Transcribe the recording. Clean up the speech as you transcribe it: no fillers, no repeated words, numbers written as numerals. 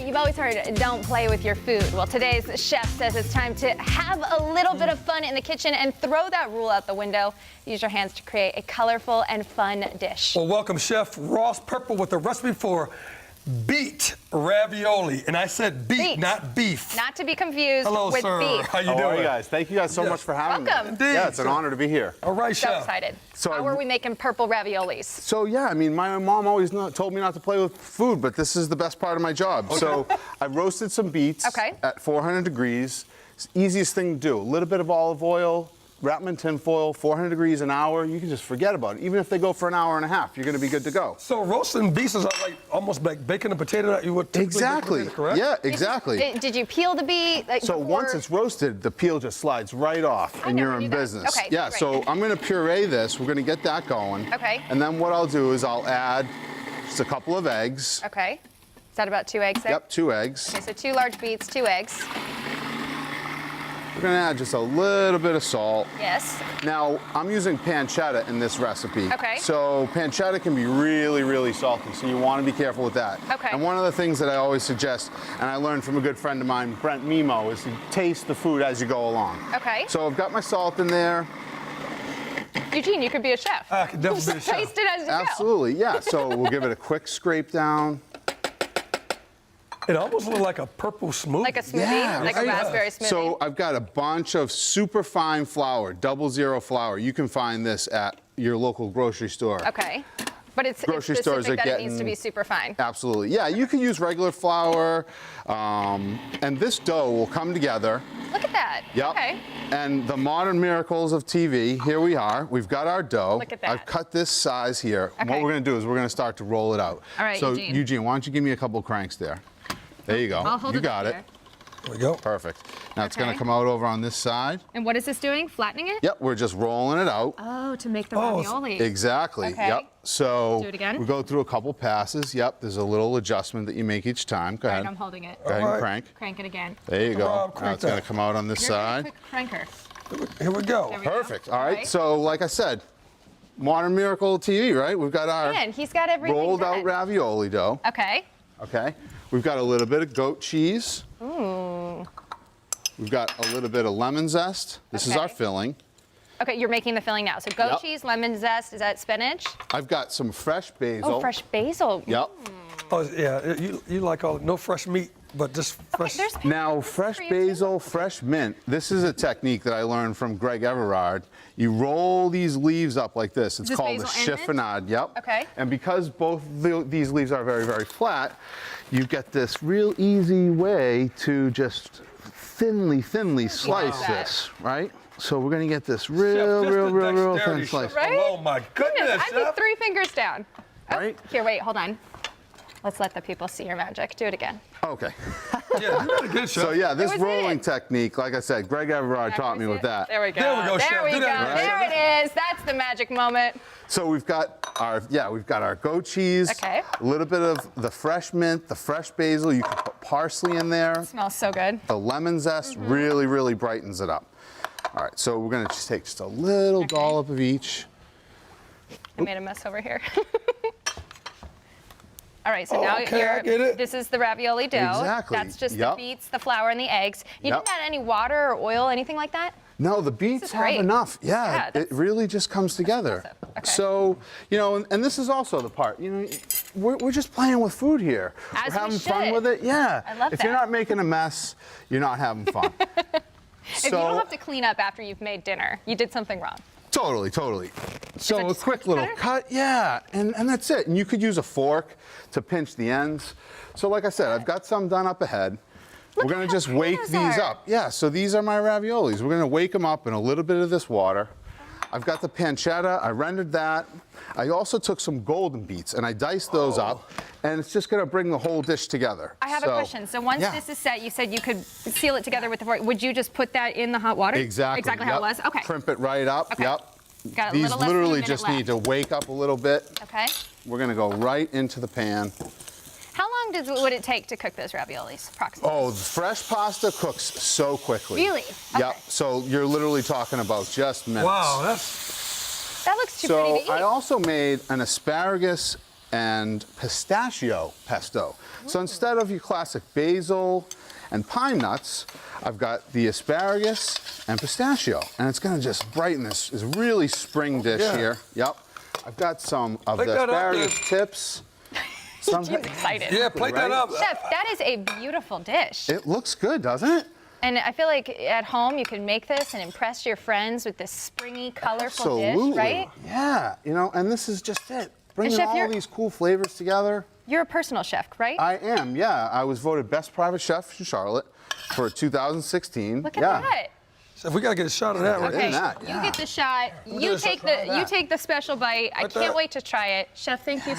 You've always heard, don't play with your food. Well, today's chef says it's time to have a little bit of fun in the kitchen and throw that rule out the window. Use your hands to create a colorful and fun dish. Well, welcome Chef Ross Purple with a recipe for beet ravioli. And I said beet, not beef. Not to be confused Hello, with sir. beef. How you doing? How are you guys? Thank you guys so much for having Welcome. me. Indeed. Yeah, it's an honor to be here. All right, So Chef. excited. So How are we making purple raviolis? So yeah, I mean, my mom always told me not to play with food, but this is the best part of my job. Okay. So I roasted some beets at 400 degrees. It's the easiest thing to do. A little bit of olive oil, wrap them in tin foil, 400 degrees an hour. You can just forget about it. Even if they go for an hour and a half, you're going to be good to go. So roasting beets is like almost like baking a potato that you would typically bake a potato, correct? Yeah, exactly. Did you peel the beet? So once it's roasted, the peel just slides right off and you're in business. Okay, yeah, great. so I'm going to puree this. We're going to get that going. Okay. And then what I'll do is I'll add just a couple of eggs. Okay. Is that about 2 eggs there? Yep, 2 eggs. Okay, so 2 large beets, 2 eggs. We're going to add just a little bit of salt. Yes. Now, I'm using pancetta in this recipe. Okay. So pancetta can be really, really salty, so you want to be careful with that. Okay. And one of the things that I always suggest, and I learned from a good friend of mine, Brent Mimo, is to taste the food as you go along. Okay. So I've got my salt in there. Eugene, you could be a chef. I could definitely be a chef. Taste it as you go. Absolutely, yeah. So we'll give it a quick scrape down. It almost looks like a purple smoothie. Like a smoothie, Yeah, like a right. raspberry smoothie. So I've got a bunch of super fine flour, 00 flour. You can find this at your local grocery store. Okay. But it's Grocery specific stores are that it needs to getting- be super fine. Absolutely. Yeah, you can use regular flour, and this dough will come together. Look at that. Yep. Okay. And the modern miracles of TV, here we are. We've got our dough. Look at that. I've cut this size here. Okay. What we're going to do is we're going to start to roll it out. All right, so, Eugene. why don't you give me a couple cranks there? There you go. I'll hold you it got up it. here. There we go. Perfect. Now it's going Okay. to come out over on this side. And what is this doing? Flattening it? Yep, we're just rolling it out. Oh, to make the Oh, ravioli. Exactly. Okay. Yep. So Do it again? we go through a couple passes. Yep. There's a little adjustment that you make each time. Go All ahead. right, I'm holding it. Go ahead All and right. crank. Crank it again. There you go. Rob, Now crank it's going that. to come out on this You're a side. quick cranker. Here we go. There we go. Perfect. All right. Right. So like I said, modern miracle TV, right? We've got our Man, he's got everything rolled out done. ravioli dough. Okay. Okay. We've got a little bit of goat cheese. Ooh. We've got a little bit of lemon zest. This is Okay. our filling. Okay, you're making the filling now. So goat Yep. cheese, lemon zest, is that spinach? I've got some fresh basil. Oh, fresh basil. Yep. Oh, yeah, you like all, no fresh meat, but just fresh. There's Now, fresh for you too. basil, fresh mint. This is a technique that I learned from Greg Everard. You roll these leaves up like this. It's Just called the basil and mint? chiffonade. Yep. Okay. And because both these leaves are very, very flat, you get this real easy way to just thinly slice that. this, right? So we're gonna get this Chef, real, just real, the real, real dexterity, thin slice. Chef. Right? Oh my goodness, I'd be Chef. 3 fingers down. Oh, Right? Here, wait, hold on. Let's let the people see your magic. Do it again. Okay. Yeah, you did a good, Chef. So yeah, this was rolling it. technique, like I said, Greg Everard Back, taught can me we with see it? that. There we go. There we go, Chef. There we Do go. that, There right? it is. That's the magic moment. So we've got our goat cheese, Okay. a little bit of the fresh mint, the fresh basil. You can put parsley in there. Smells so good. The lemon zest Mm-hmm. really, really brightens it up. All right, so we're gonna just take just a little dollop of each. I made a mess over here. All right, so now okay, I get it. this is the ravioli dough. Exactly, That's just yep. the beets, the flour, and the eggs. You Yep. didn't add any water or oil, anything like that? No, the beets is have great. enough. Yeah, Yeah, it that's- really just comes together. impressive. Okay. So, and this is also the part, we're just playing with food here. As we're we having fun should. with it, yeah. I love If you're that. not making a mess, you're not having fun. If you don't have to clean up after you've made dinner, you did something wrong. Totally. So it a just quick much little better? cut, yeah, and that's it. And you could use a fork to pinch the ends. So like I said, I've got some done up ahead. Look We're at gonna how just pretty wake those these are. up. Yeah, so these are my raviolis. We're gonna wake them up in a little bit of this water. I've got the pancetta, I rendered that. I also took some golden beets and I diced those up, and it's just gonna bring the whole dish together. I have a question. So once yeah. this is set, you said you could seal it together with the fork. Would you just put that in the hot water? Exactly. Exactly how it was? Okay. Crimp it right up, Okay. yep. Got a These little less than a literally minute just left. need to wake up a little bit. Okay. We're gonna go right into the pan. How long would it take to cook those raviolis, approximately? Oh, the fresh pasta cooks so quickly. Really? Yep. Okay. So you're literally talking about just minutes. Wow, that's That looks too pretty So to eat. I also made an asparagus and pistachio pesto. So instead of your classic basil and pine nuts, I've got the asparagus and pistachio. And it's gonna just brighten this really spring dish here. Yep. I've got some of the asparagus tips. She's excited. Yeah, plate that up. Chef, that is a beautiful dish. It looks good, doesn't it? And I feel like at home you can make this and impress your friends with this springy, colorful dish, right? Yeah, you know, and this is just it. Bringing Chef, all these cool flavors together. You're a personal chef, right? I am, yeah. I was voted best private chef in Charlotte for 2016. Look at that. Chef, we gotta get a shot of that right Okay, there. you get the shot. You take the special bite. I can't wait to try it. Chef, thank you